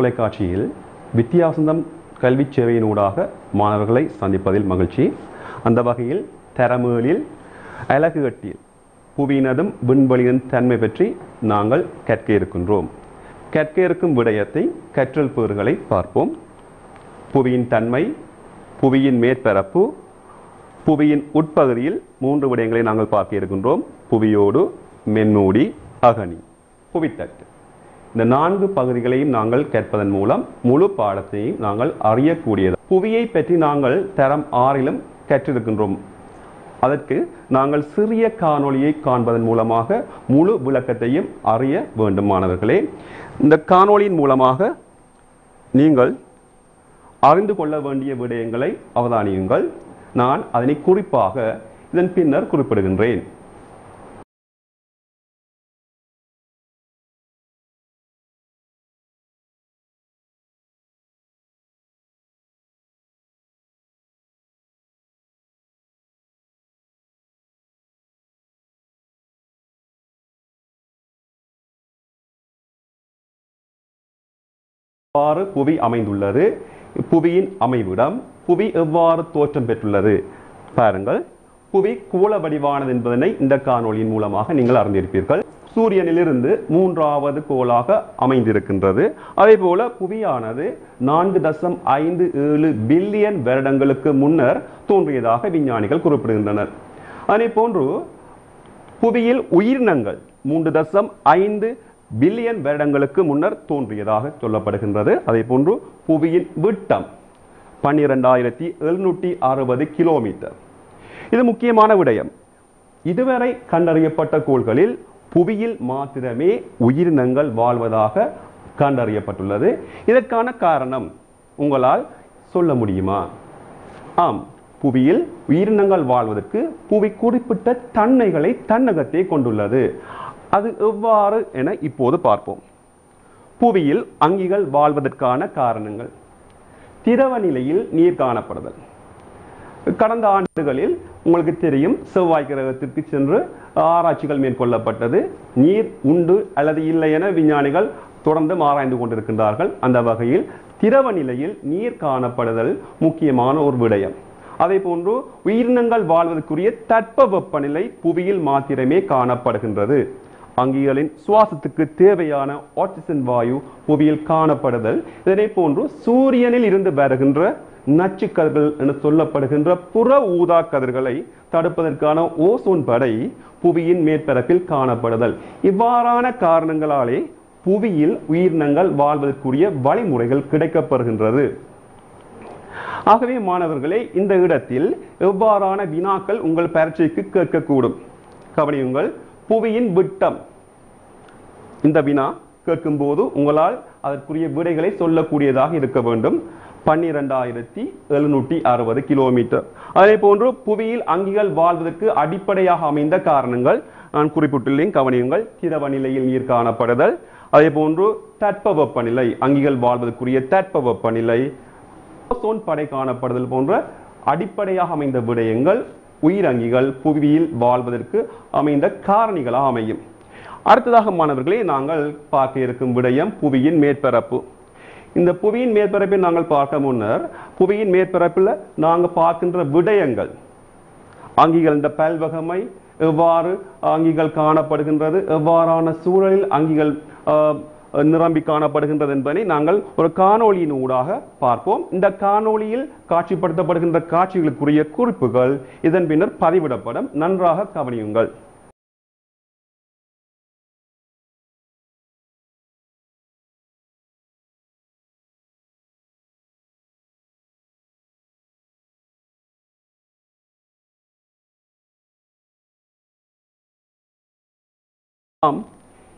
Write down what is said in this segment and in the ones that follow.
தொலைக்காட்சியில் வித்தியாசம் கல்வி சேவையினூடாக மாணவர்களை சந்திப்பதில் மகிழ்ச்சி. அந்த வகையில் தரமேலில் அலகு எட்டில் புவியினதும் விண்வெளியின் தன்மை பற்றி நாங்கள் கற்க இருக்கின்றோம். கற்க இருக்கும் விடயத்தை கற்றல் பேறுகளை பார்ப்போம். புவியின் தன்மை, புவியின் மேற்பரப்பு, புவியின் உட்பகுதியில் 3 விடயங்களை நாங்கள் பார்க்க இருக்கின்றோம். புவியோடு, மென்மூடி, அகனி, புவித்தட்டு. இந்த 4 பகுதிகளையும் நாங்கள் கேட்பதன் மூலம் முழு பாடத்தையும் நாங்கள் அறியக்கூடியது. புவியை பற்றி நாங்கள் தரம் 6 கற்றிருக்கின்றோம். அதற்கு நாங்கள் சிறிய காணொளியை காண்பதன் மூலமாக முழு விளக்கத்தையும் அறிய வேண்டும். மாணவர்களே, இந்த காணொளியின் மூலமாக நீங்கள் அறிந்து கொள்ள வேண்டிய விடயங்களை அவதானியுங்கள். நான் அதனை குறிப்பாக இதன் பின்னர் குறிப்பிடுகின்றேன். எவ்வாறு புவி அமைந்துள்ளது, புவியின் அமைவிடம், புவி எவ்வாறு தோற்றம் பெற்றுள்ளது பாருங்கள். புவி கோள வடிவானது என்பதனை இந்த காணொளியின் மூலமாக நீங்கள் அறிந்திருப்பீர்கள். சூரியனிலிருந்து 3வது கோளாக அமைந்திருக்கின்றது. அதே போல புவியானது 4.57 பில்லியன் வருடங்களுக்கு முன்னர் தோன்றியதாக விஞ்ஞானிகள் குறிப்பிடுகின்றனர். அதே போன்று புவியில் உயிரினங்கள் 3.5 பில்லியன் வருடங்களுக்கு முன்னர் தோன்றியதாக சொல்லப்படுகின்றது. அதே போன்று புவியின் விட்டம் 12,760 கிலோமீட்டர். இது முக்கியமான விடயம். இதுவரை கண்டறியப்பட்ட கோள்களில் புவியில் மாத்திரமே உயிரினங்கள் வாழ்வதாக கண்டறியப்பட்டுள்ளது. இதற்கான காரணம் உங்களால் சொல்ல முடியுமா? ஆம், புவியில் உயிரினங்கள் வாழ்வதற்கு புவி குறிப்பிட்ட தன்மைகளை தன்னகத்தே கொண்டுள்ளது. அது எவ்வாறு என இப்போது பார்ப்போம். புவியில் அங்கிகள் வாழ்வதற்கான காரணங்கள்: திரவ நிலையில் நீர் காணப்படுதல். கடந்த ஆண்டுகளில் உங்களுக்கு தெரியும், செவ்வாய் கிரகத்திற்கு சென்று ஆராய்ச்சிகள் மேற்கொள்ளப்பட்டது. நீர் உண்டு அல்லது இல்லை என விஞ்ஞானிகள் தொடர்ந்து ஆராய்ந்து கொண்டிருக்கின்றார்கள். அந்த வகையில் திரவ நிலையில் நீர் காணப்படுதல் முக்கியமான ஒரு விடயம். அதே போன்று உயிரினங்கள் வாழ்வதற்குரிய தட்பவெப்பநிலை புவியில் மாத்திரமே காணப்படுகின்றது. அங்கிகளின் சுவாசத்துக்கு தேவையான ஆக்சிஜன் வாயு புவியில் காணப்படுதல். இதனை போன்று சூரியனில் இருந்து வருகின்ற நச்சுக்கதிர்கள் என சொல்லப்படுகின்ற புற ஊதா கதிர்களை தடுப்பதற்கான ஓசோன் படை புவியின் மேற்பரப்பில் காணப்படுதல். இவ்வாறான காரணங்களாலே புவியில் உயிரினங்கள் வாழ்வதற்குரிய வழிமுறைகள் கிடைக்கப்பெறுகின்றது. ஆகவே மாணவர்களே, இந்த இடத்தில் எவ்வாறான வினாக்கள் உங்கள் பரீட்சைக்கு கேட்கக்கூடும். கவனியுங்கள். புவியின் விட்டம். இந்த வினா கேட்கும் போது உங்களால் அதற்குரிய விடைகளை சொல்லக்கூடியதாக இருக்க வேண்டும். 12,760 கிலோமீட்டர். அதே போன்று புவியில் அங்கிகள் வாழ்வதற்கு அடிப்படையாக அமைந்த காரணங்கள் நான் குறிப்பிட்டுள்ளேன். கவனியுங்கள். திரவ நிலையில் நீர் காணப்படுதல், அதே போன்று தட்பவெப்பநிலை, அங்கிகள் வாழ்வதற்குரிய தட்பவெப்பநிலை, ஓசோன் படை காணப்படுதல் போன்ற அடிப்படையாக அமைந்த விடயங்கள் உயிரங்கிகள் புவியில் வாழ்வதற்கு அமைந்த காரணிகளாக அமையும். அடுத்ததாக மாணவர்களே, நாங்கள் பார்க்க இருக்கும் விடயம் புவியின் மேற்பரப்பு. இந்த புவியின் மேற்பரப்பை நாங்கள் பார்க்க முன்னர் புவியின் மேற்பரப்பில் நாங்கள் பார்க்கின்ற விடயங்கள், அங்கிகள், இந்த பல்வகமை எவ்வாறு அங்கிகள் காணப்படுகின்றது, எவ்வாறான சூழலில் அங்கிகள் நிரம்பி காணப்படுகின்றது என்பதை நாங்கள் ஒரு காணொளியின் ஊடாக பார்ப்போம். இந்த காணொளியில் காட்சிப்படுத்தப்படுகின்ற காட்சிகளுக்குரிய குறிப்புகள் இதன் பின்னர் பதிவிடப்படும். நன்றாக கவனியுங்கள்.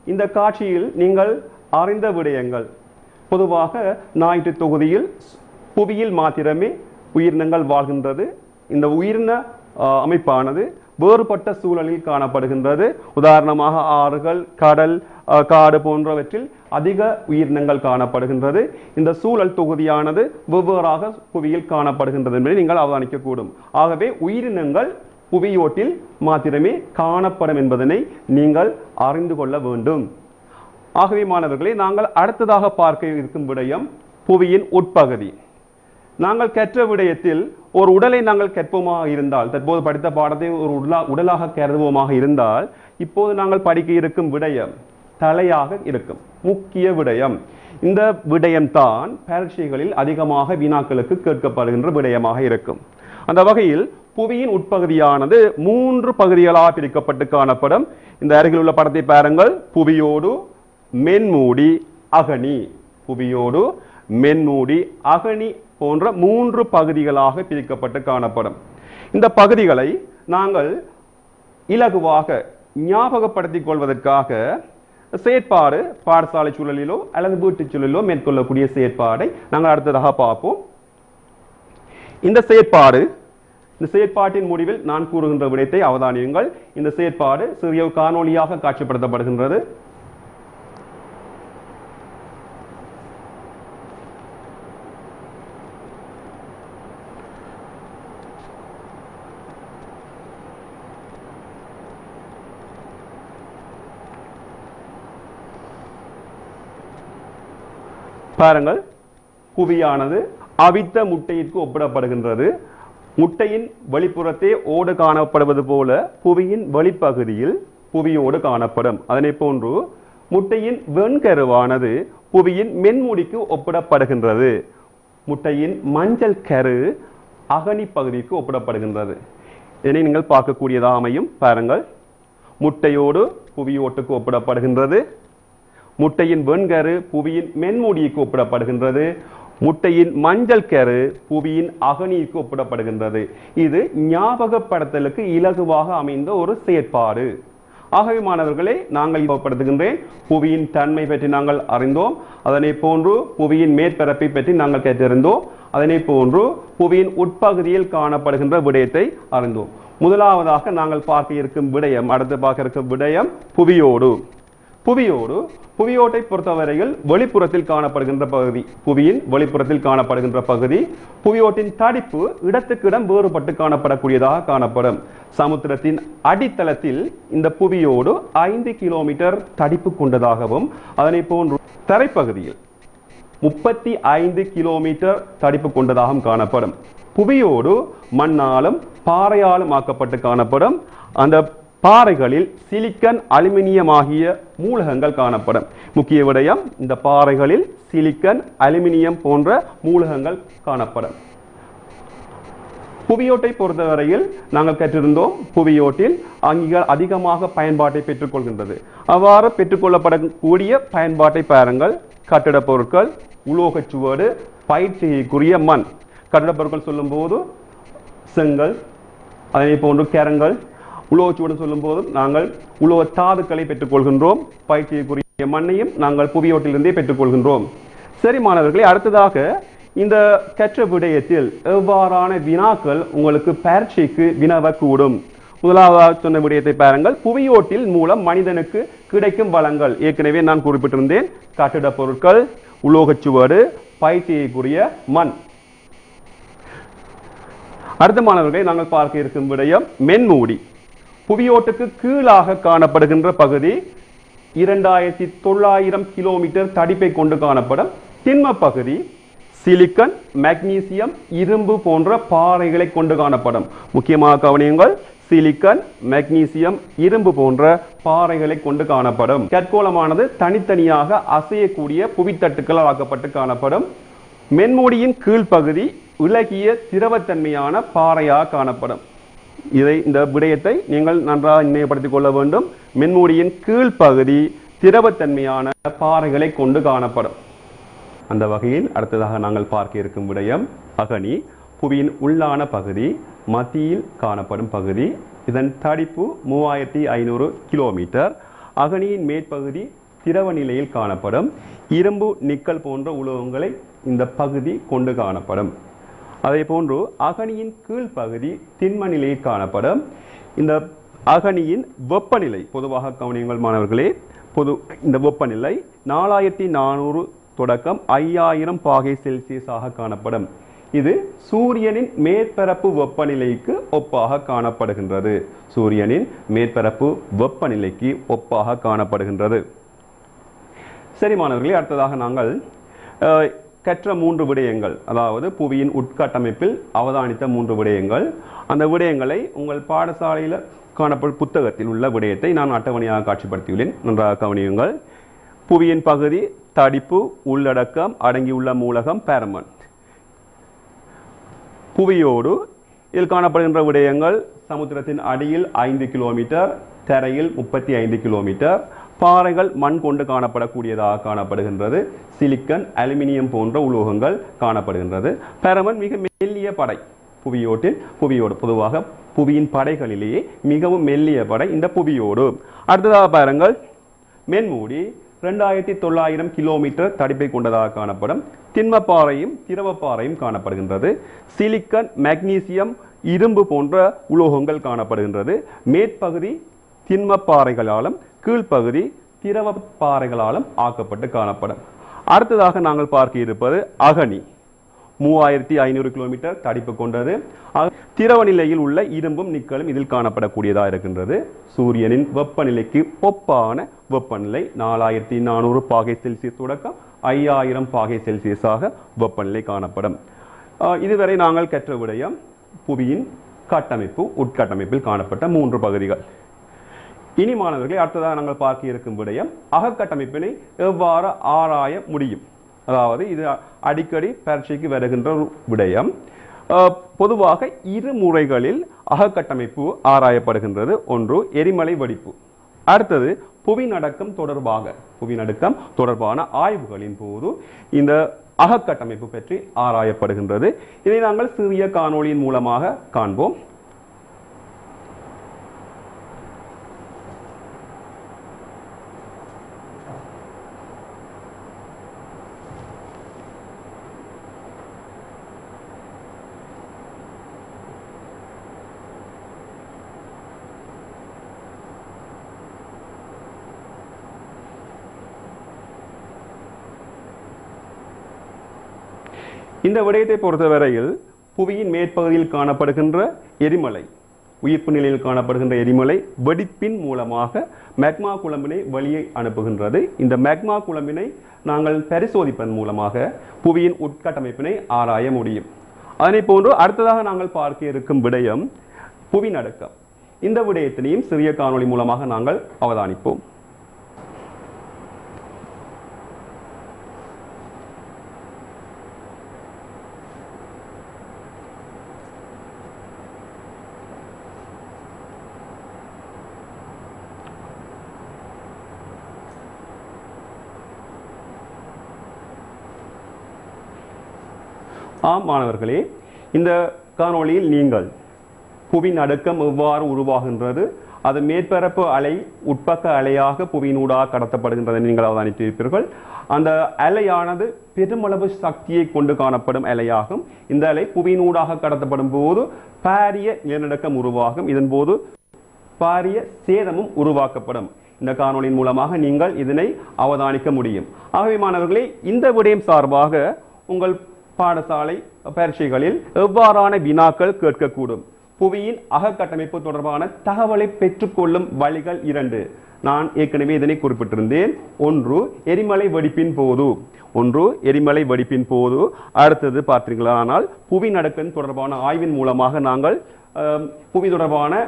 இந்த காட்சியில் நீங்கள் அறிந்த விடயங்கள். பொதுவாக ஞாயிற்று தொகுதியில் புவியில் மாத்திரமே உயிரினங்கள் வாழ்கின்றது. இந்த உயிரின அமைப்பானது வேறுபட்ட சூழலில் காணப்படுகின்றது. உதாரணமாக ஆறுகள், கடல், காடு போன்றவற்றில் அதிக உயிரினங்கள் காணப்படுகின்றது. இந்த சூழல் தொகுதியானது வெவ்வேறாக புவியில் காணப்படுகின்றது என்பதை நீங்கள் அவதானிக்கக்கூடும். ஆகவே உயிரினங்கள் புவியோட்டில் மாத்திரமே காணப்படும் என்பதனை நீங்கள் அறிந்து கொள்ள வேண்டும். ஆகவே மாணவர்களே, நாங்கள் அடுத்ததாக பார்க்க இருக்கும் விடயம் புவியின் உட்பகுதி. நாங்கள் கற்ற விடயத்தில் ஒரு உடலை நாங்கள் கற்போமாக இருந்தால், தற்போது படித்த பாடத்தை ஒரு உடலாக கருதுவோமாக இருந்தால், இப்போது நாங்கள் படிக்க இருக்கும் விடயம் தலையாக இருக்கும். முக்கிய விடயம். இந்த விடயம்தான் பரீட்சைகளில் அதிகமாக வினாக்களுக்கு கேட்கப்படுகின்ற விடயமாக இருக்கும். அந்த வகையில் புவியின் உட்பகுதியானது 3 பகுதிகளாக பிரிக்கப்பட்டு காணப்படும். இந்த அருகில் உள்ள படத்தை பாருங்கள். புவியோடு, மென்மூடி, அகனி. புவியோடு, மென்மூடி, அகனி போன்ற 3 பகுதிகளாக பிரிக்கப்பட்டு காணப்படும். இந்த பகுதிகளை நாங்கள் இலகுவாக ஞாபகப்படுத்திக் கொள்வதற்காக செயற்பாடு, பாடசாலை சூழலிலோ அல்லது வீட்டு சூழலிலோ மேற்கொள்ளக்கூடிய செயற்பாடை நாங்கள் அடுத்ததாக பார்ப்போம். இந்த செயற்பாட்டின் முடிவில் நான் கூறுகின்ற விடயத்தை அவதானியுங்கள். இந்த செயற்பாடு சிறிய காணொலியாக காட்சிப்படுத்தப்படுகின்றது. பாருங்கள், புவியானது அவித்த முட்டையிற்கு ஒப்பிடப்படுகின்றது. முட்டையின் வெளிப்புறத்தே ஓடு காணப்படுவது போல புவியின் வெளிப்பகுதியில் புவியோடு காணப்படும். அதனை போன்று முட்டையின் வெண்கருவானது புவியின் மென்மூடிக்கு ஒப்பிடப்படுகின்றது. முட்டையின் மஞ்சள் கரு அகனி பகுதிக்கு ஒப்பிடப்படுகின்றது. இதனை நீங்கள் பார்க்கக்கூடியதாக அமையும். பாருங்கள், முட்டையோடு புவியோட்டுக்கு ஒப்பிடப்படுகின்றது. முட்டையின் வெண்கரு புவியின் மென்மூடிக்கு ஒப்பிடப்படுகின்றது. முட்டையின் மஞ்சள் கரு புவியின் அகனிக்கு ஒப்பிடப்படுகின்றது. இது ஞாபகப்படுத்தலுக்கு இலகுவாக அமைந்த ஒரு செயற்பாடு. ஆகவே மாணவர்களே, நாங்கள் ஞாபகப்படுத்துகின்றேன். புவியின் தன்மை பற்றி நாங்கள் அறிந்தோம். அதனை போன்று புவியின் மேற்பரப்பை பற்றி நாங்கள் கேட்டிருந்தோம். அதனை போன்று புவியின் உட்பகுதியில் காணப்படுகின்ற விடயத்தை அறிந்தோம். முதலாவதாக நாங்கள் பார்க்க இருக்கும் விடயம், அடுத்து பார்க்க இருக்கும் விடயம் புவியோடு. புவியோட்டை பொறுத்தவரையில் வெளிப்புறத்தில் காணப்படுகின்ற பகுதி, புவியின் வெளிப்புறத்தில் காணப்படுகின்ற பகுதி. புவியோட்டின் தடிப்பு இடத்துக்கு இடம் வேறுபட்டு காணப்படக்கூடியதாக காணப்படும். சமுத்திரத்தின் அடித்தளத்தில் இந்த புவியோடு 5 கிலோமீட்டர் தடிப்பு கொண்டதாகவும், அதனை போன்று தரைப்பகுதியில் 35 கிலோமீட்டர் தடிப்பு கொண்டதாகவும் காணப்படும். புவியோடு மண்ணாலும் பாறையாலும் ஆக்கப்பட்டு காணப்படும். அந்த பாறைகளில் சிலிக்கன், அலுமினியம் ஆகிய மூலகங்கள் காணப்படும். முக்கிய விடயம், இந்த பாறைகளில் சிலிக்கன், அலுமினியம் போன்ற மூலகங்கள் காணப்படும். புவியோட்டை பொறுத்தவரையில் நாங்கள் கற்றிருந்தோம், புவியோட்டில் அங்கிகள் அதிகமாக பயன்பாட்டை பெற்றுக்கொள்கின்றது. அவ்வாறு பெற்றுக்கொள்ளப்படக்கூடிய பயன்பாட்டை பாருங்கள். கட்டிடப் பொருட்கள், உலோகச் சுவடு, பயிற்சிக்குரிய மண். கட்டிடப் பொருட்கள் சொல்லும் போது செங்கல், அதனை போன்று கரங்கள். உலோகச்சுவடு சொல்லும் போதும் நாங்கள் உலோக தாதுக்களை பெற்றுக்கொள்கின்றோம். பயிற்சிக்குரிய மண்ணையும் நாங்கள் புவியோட்டிலிருந்தே பெற்றுக்கொள்கின்றோம். சரி மாணவர்களே, அடுத்ததாக இந்த கற்ற விடயத்தில் எவ்வாறான வினாக்கள் உங்களுக்கு பரீட்சைக்கு வினவக்கூடும்? முதலாவதாக சொன்ன விடயத்தை பாருங்கள். புவியோட்டில் மூலம் மனிதனுக்கு கிடைக்கும் வளங்கள் ஏற்கனவே நான் குறிப்பிட்டிருந்தேன். கட்டிடப் பொருட்கள், உலோகச்சுவடு, பயிற்சிக்குரிய மண். அடுத்த மாணவர்களை நாங்கள் பார்க்க இருக்கும் விடயம் மென்மூடி. புவியோட்டுக்கு கீழாக காணப்படுகின்ற பகுதி 2900 கிலோமீட்டர் தடிப்பை கொண்டு காணப்படும். திண்ம பகுதி சிலிக்கன், மெக்னீசியம், இரும்பு போன்ற பாறைகளை கொண்டு காணப்படும். முக்கியமாக கவனியுங்கள், சிலிக்கன், மெக்னீசியம், இரும்பு போன்ற பாறைகளை கொண்டு காணப்படும். கற்கோளமானது தனித்தனியாக அசையக்கூடிய புவித்தட்டுக்களால் ஆக்கப்பட்டு காணப்படும். மென்மூடியின் கீழ்ப்பகுதி இலகிய திரவத்தன்மையான பாறையாக காணப்படும். இந்த விடயத்தை நீங்கள் நன்றாக நினைவுபடுத்திக் கொள்ள வேண்டும். மென்மூடியின் கீழ்ப்பகுதி திரவத்தன்மையான பாறைகளை கொண்டு காணப்படும். அந்த வகையில் அடுத்ததாக நாங்கள் பார்க்க இருக்கும் விடயம் அகனி. புவியின் உள்ளான பகுதி, மத்தியில் காணப்படும் பகுதி. இதன் தடிப்பு 3500 கிலோமீட்டர். அகனியின் மேற்பகுதி திரவ நிலையில் காணப்படும். இரும்பு, நிக்கல் போன்ற உலோகங்களை இந்த பகுதி கொண்டு காணப்படும். அதே போன்று அகனியின் கீழ்ப்பகுதி திண்ம நிலையில் காணப்படும். இந்த அகனியின் வெப்பநிலை பொதுவாக கவனியுங்கள் மாணவர்களே. இந்த வெப்பநிலை 4400 தொடக்கம் 5000 பாகை செல்சியஸாக காணப்படும். இது சூரியனின் மேற்பரப்பு வெப்பநிலைக்கு ஒப்பாக காணப்படுகின்றது. சூரியனின் மேற்பரப்பு வெப்பநிலைக்கு ஒப்பாக காணப்படுகின்றது. சரி மாணவர்களே, அடுத்ததாக நாங்கள் கற்ற 3 விடயங்கள், அதாவது புவியின் உட்கட்டமைப்பில் அவதானித்த 3 விடயங்கள், அந்த விடயங்களை உங்கள் பாடசாலையில் காணப்படும் புத்தகத்தில் உள்ள விடயத்தை நான் அட்டவணையாக காட்சிப்படுத்தியுள்ளேன். நன்றாக கவனியுங்கள். புவியின் பகுதி, தடிப்பு, உள்ளடக்கம், அடங்கியுள்ள மூலகம், பேரமன். புவியோடு இதில் காணப்படுகின்ற விடயங்கள்: சமுத்திரத்தின் அடியில் 5 கிலோமீட்டர், தரையில் 35 கிலோமீட்டர், பாறைகள் மண் கொண்டு காணப்படக்கூடியதாக காணப்படுகின்றது, சிலிக்கன், அலுமினியம் போன்ற உலோகங்கள் காணப்படுகின்றது. பேரமன் மிக மெல்லிய படை. புவியோடு பொதுவாக புவியின் படைகளிலேயே மிகவும் மெல்லிய படை இந்த புவியோடு. அடுத்ததாக பாருங்கள், மென்மூடி 2900 கிலோமீட்டர் தடிப்பை கொண்டதாக காணப்படும். திண்மப்பாறையும் திரவப்பாறையும் காணப்படுகின்றது. சிலிக்கன், மெக்னீசியம், இரும்பு போன்ற உலோகங்கள் காணப்படுகின்றது. மேற்பகுதி திண்மப்பாறைகளாலும் கீழ்ப்பகுதி திரவ பாறைகளாலும் ஆக்கப்பட்டு காணப்படும். அடுத்ததாக நாங்கள் பார்க்க இருப்பது அகனி. 3500 கிலோமீட்டர் தடிப்பு கொண்டது. திரவ நிலையில் உள்ள இரும்பும் நிக்கலும் இதில் காணப்படக்கூடியதாக இருக்கின்றது. சூரியனின் வெப்பநிலைக்கு ஒப்பான வெப்பநிலை 4400 பாகை செல்சியஸ் தொடக்கம் 5000 பாகை செல்சியஸாக வெப்பநிலை காணப்படும். இதுவரை நாங்கள் கற்ற விடயம் புவியின் கட்டமைப்பு, உட்கட்டமைப்பில் காணப்பட்ட 3 பகுதிகள். இனி மாணவர்களை, அடுத்ததாக நாங்கள் பார்க்க இருக்கும் விடயம் அகக்கட்டமைப்பினை எவ்வாறு ஆராய முடியும். அதாவது இது அடிக்கடி பரீட்சைக்கு வருகின்ற விடயம். பொதுவாக 2 முறைகளில் அகக்கட்டமைப்பு ஆராயப்படுகின்றது. ஒன்று எரிமலை வெடிப்பு, அடுத்தது புவிநடுக்கம் தொடர்பான ஆய்வுகளின் போது இந்த அகக்கட்டமைப்பு பற்றி ஆராயப்படுகின்றது. இதை நாங்கள் சிறிய காணொளியின் மூலமாக காண்போம். இந்த விடயத்தை பொறுத்தவரையில் புவியின் மேற்பகுதியில் காணப்படுகின்ற எரிமலை, உயிர்ப்பு நிலையில் காணப்படுகின்ற எரிமலை வெடிப்பின் மூலமாக மேக்மா குழம்பினை வெளியே அனுப்புகின்றது. இந்த மேக்மா குழம்பினை நாங்கள் பரிசோதிப்பதன் மூலமாக புவியின் உட்கட்டமைப்பினை ஆராய முடியும். அதனை போன்று அடுத்ததாக நாங்கள் பார்க்க இருக்கும் விடயம் புவிநடுக்கம். இந்த விடயத்தினையும் சிறிய காணொளி மூலமாக நாங்கள் அவதானிப்போம். ஆம் மாணவர்களே, இந்த காணொளியில் நீங்கள் புவிநடுக்கம் எவ்வாறு உருவாகின்றது, அது மேற்பரப்பு அலை உட்பக்க அலையாக புவியினூடாக கடத்தப்படுகின்றதை நீங்கள் அவதானித்திருப்பீர்கள். அந்த அலையானது பெருமளவு சக்தியை கொண்டு காணப்படும் அலையாகும். இந்த அலை புவியினூடாக கடத்தப்படும் போது பாரிய நிலநடுக்கம் உருவாகும். இதன் போது பாரிய சேதமும் உருவாக்கப்படும். இந்த காணொளியின் மூலமாக நீங்கள் இதனை அவதானிக்க முடியும். ஆகவே மாணவர்களே, இந்த விடயம் சார்பாக உங்கள் பாடசாலை பரீட்சைகளில் எவ்வாறான வினாக்கள் கேட்கக்கூடும். புவியின் அகக்கட்டமைப்பு தொடர்பான தகவலை பெற்றுக்கொள்ளும் வழிகள் 2. நான் ஏற்கனவே இதனை குறிப்பிட்டிருந்தேன். ஒன்று எரிமலை வெடிப்பின் போது, அடுத்தது பார்த்தீர்களானால் புவிநடுக்கம் தொடர்பான ஆய்வின் மூலமாக நாங்கள் புவி தொடர்பான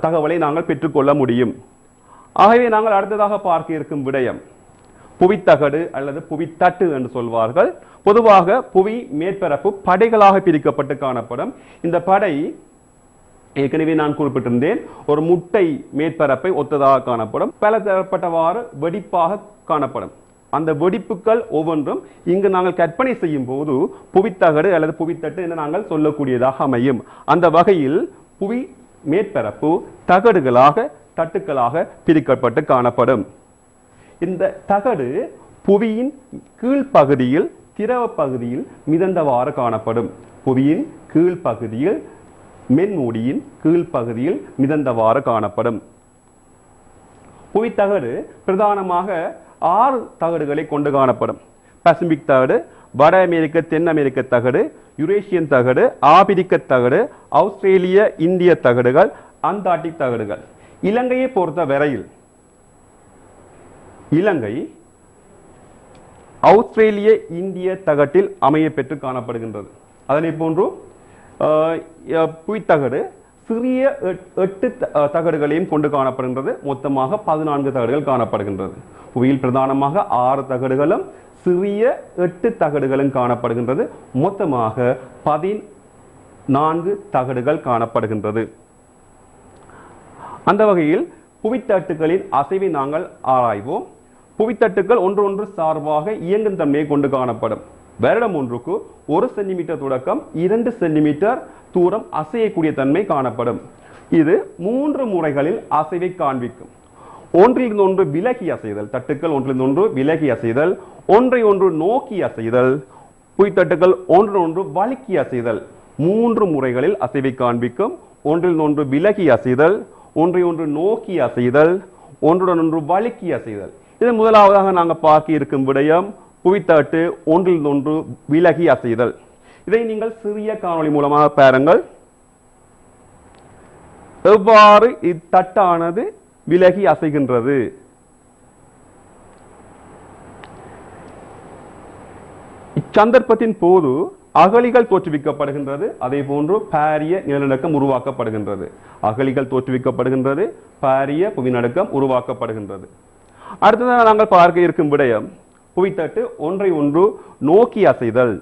தகவலை நாங்கள் பெற்றுக்கொள்ள முடியும். ஆகவே நாங்கள் அடுத்ததாக பார்க்க இருக்கும் விடயம் புவித்தகடு அல்லது புவித்தட்டு என்று சொல்வார்கள். பொதுவாக புவி மேற்பரப்பு படைகளாக பிரிக்கப்பட்டு காணப்படும். இந்த படை ஏற்கனவே நான் குறிப்பிட்டிருந்தேன், ஒரு முட்டை மேற்பரப்பை ஒத்ததாக காணப்படும். பல தரப்பட்டவாறு வெடிப்பாக காணப்படும். அந்த வெடிப்புகள் ஒவ்வொன்றும் இங்கு நாங்கள் கற்பனை செய்யும் போது புவித்தகடு அல்லது புவித்தட்டு என்று நாங்கள் சொல்லக்கூடியதாக அமையும். அந்த வகையில் புவி மேற்பரப்பு தகடுகளாக, தட்டுக்களாக பிரிக்கப்பட்டு காணப்படும். இந்த தகடு புவியின் கீழ்ப்பகுதியில், திரவ பகுதியில் மிதந்தவாறு காணப்படும். புவியின் கீழ்ப்பகுதியில், மென்மூடியின் கீழ்ப்பகுதியில் மிதந்தவாறு காணப்படும். புவித்தகடு பிரதானமாக 6 தகடுகளை கொண்டு காணப்படும். பசிபிக் தகடு, வட அமெரிக்க, தென் அமெரிக்க தகடு, யுரேஷியன் தகடு, ஆபிரிக்க தகடு, ஆஸ்திரேலிய, இந்திய தகடுகள், அந்தார்டிக் தகடுகள். இலங்கையை பொறுத்த வரையில் இலங்கை ஆஸ்திரேலிய இந்திய தகட்டில் அமைய பெற்று காணப்படுகின்றது. அதனை போன்று புவித்தகடு சிறிய 8 தகடுகளையும் கொண்டு காணப்படுகின்றது. மொத்தமாக 14 தகடுகள் காணப்படுகின்றது. புவியில் பிரதானமாக 6 தகடுகளும் சிறிய 8 தகடுகளும் காணப்படுகின்றது. மொத்தமாக 14 தகடுகள் காணப்படுகின்றது. அந்த வகையில் புவித்தட்டுகளின் அசைவை நாங்கள் ஆராய்வோம். புவித்தட்டுகள் ஒன்று சார்பாக இயங்கும் தன்மையை கொண்டு காணப்படும். வருடம் ஒன்றுக்கு 1 சென்டிமீட்டர் தொடக்கம் 2 சென்டிமீட்டர் தூரம் அசையக்கூடிய தன்மை காணப்படும். இது 3 முறைகளில் அசைவை காண்பிக்கும். ஒன்றிலிருந்து ஒன்று விலகி அசைதல், தட்டுக்கள் ஒன்றிலிருந்து ஒன்று விலகி அசைதல், ஒன்றை ஒன்று நோக்கி அசைதல், புவித்தட்டுகள் ஒன்று வழுக்கி அசைதல், 3 முறைகளில் அசைவை காண்பிக்கும். ஒன்றிலிருந்து ஒன்று விலகி அசைதல், ஒன்றை ஒன்று நோக்கி அசைதல், ஒன்றுடன் ஒன்று வழுக்கி அசைதல். இது முதலாவதாக நாங்கள் பார்க்க இருக்கும் விடயம் புவித்தட்டு ஒன்றிலிருந்து ஒன்று விலகி அசைதல். இதை நீங்கள் சிறிய காணொளி மூலமாக பாருங்கள். எவ்வாறு இத்தட்டானது விலகி அசைகின்றது. இச்சந்தர்ப்பத்தின் போது அகழிகள் தோற்றுவிக்கப்படுகின்றது. அதே போன்று பாரிய நிலநடுக்கம் உருவாக்கப்படுகின்றது. அகழிகள் தோற்றுவிக்கப்படுகின்றது, பாரிய புவிநடுக்கம் உருவாக்கப்படுகின்றது. அடுத்ததாக நாங்கள் பார்க்க இருக்கும் விடயம் புவித்தட்டு ஒன்றை ஒன்று நோக்கி அசைதல்.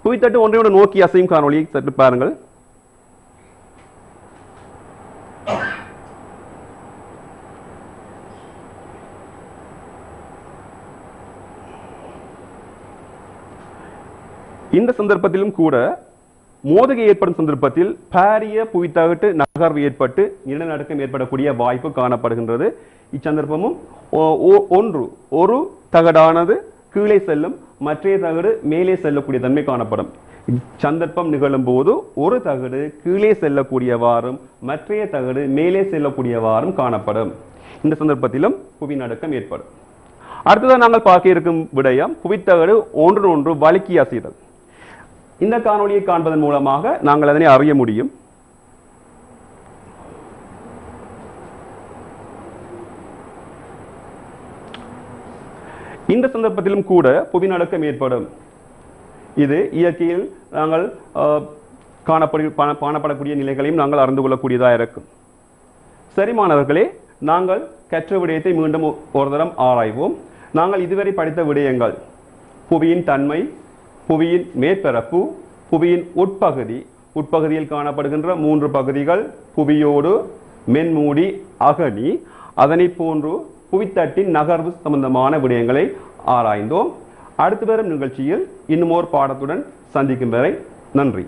புவித்தட்டு ஒன்றை ஒன்று நோக்கி அசையும் காணொளியை சற்று பாருங்கள். இந்த சந்தர்ப்பத்திலும் கூட மோதுகை ஏற்படும் சந்தர்ப்பத்தில் பாரிய புவித்தகட்டு நகர்வு ஏற்பட்டு நிலநடுக்கம் ஏற்படக்கூடிய வாய்ப்பு காணப்படுகின்றது. இச்சந்தர்ப்பமும் ஒரு தகடானது கீழே செல்லும், மற்றைய தகடு மேலே செல்லக்கூடிய தன்மை காணப்படும். இச்சந்தர்ப்பம் நிகழும் போது ஒரு தகடு கீழே செல்லக்கூடியவாறும் மற்றைய தகடு மேலே செல்லக்கூடியவாறும் காணப்படும். இந்த சந்தர்ப்பத்திலும் புவிநடுக்கம் ஏற்படும். அடுத்ததாக நாங்கள் பார்க்க இருக்கும் விடயம் புவித்தகடு ஒன்று வழுக்கி அசைதல். இந்த காணொளியை காண்பதன் மூலமாக நாங்கள் அதனை அறிய முடியும். இந்த சந்தர்ப்பத்திலும் கூட புவிநடுக்கம் ஏற்படும். இது இயற்கையில் நாங்கள் காணப்படக்கூடிய நிலைகளையும் நாங்கள் அறிந்து கொள்ளக்கூடியதாக இருக்கும். சரி மாணவர்களே, நாங்கள் கற்ற விடயத்தை மீண்டும் ஒரு தரம் ஆராய்வோம். நாங்கள் இதுவரை படித்த விடயங்கள் புவியின் தன்மை, புவியின் மேற்பரப்பு, புவியின் உட்பகுதியில் காணப்படுகின்ற 3 பகுதிகள், புவியோடு, மென்மூடி, அகழி, அதனை போன்று புவித்தட்டின் நகர்வு சம்பந்தமான விடயங்களை ஆராய்ந்தோம். அடுத்து வரும் நிகழ்ச்சியில் இன்னும் ஒரு பாடத்துடன் சந்திக்கும் வரை நன்றி.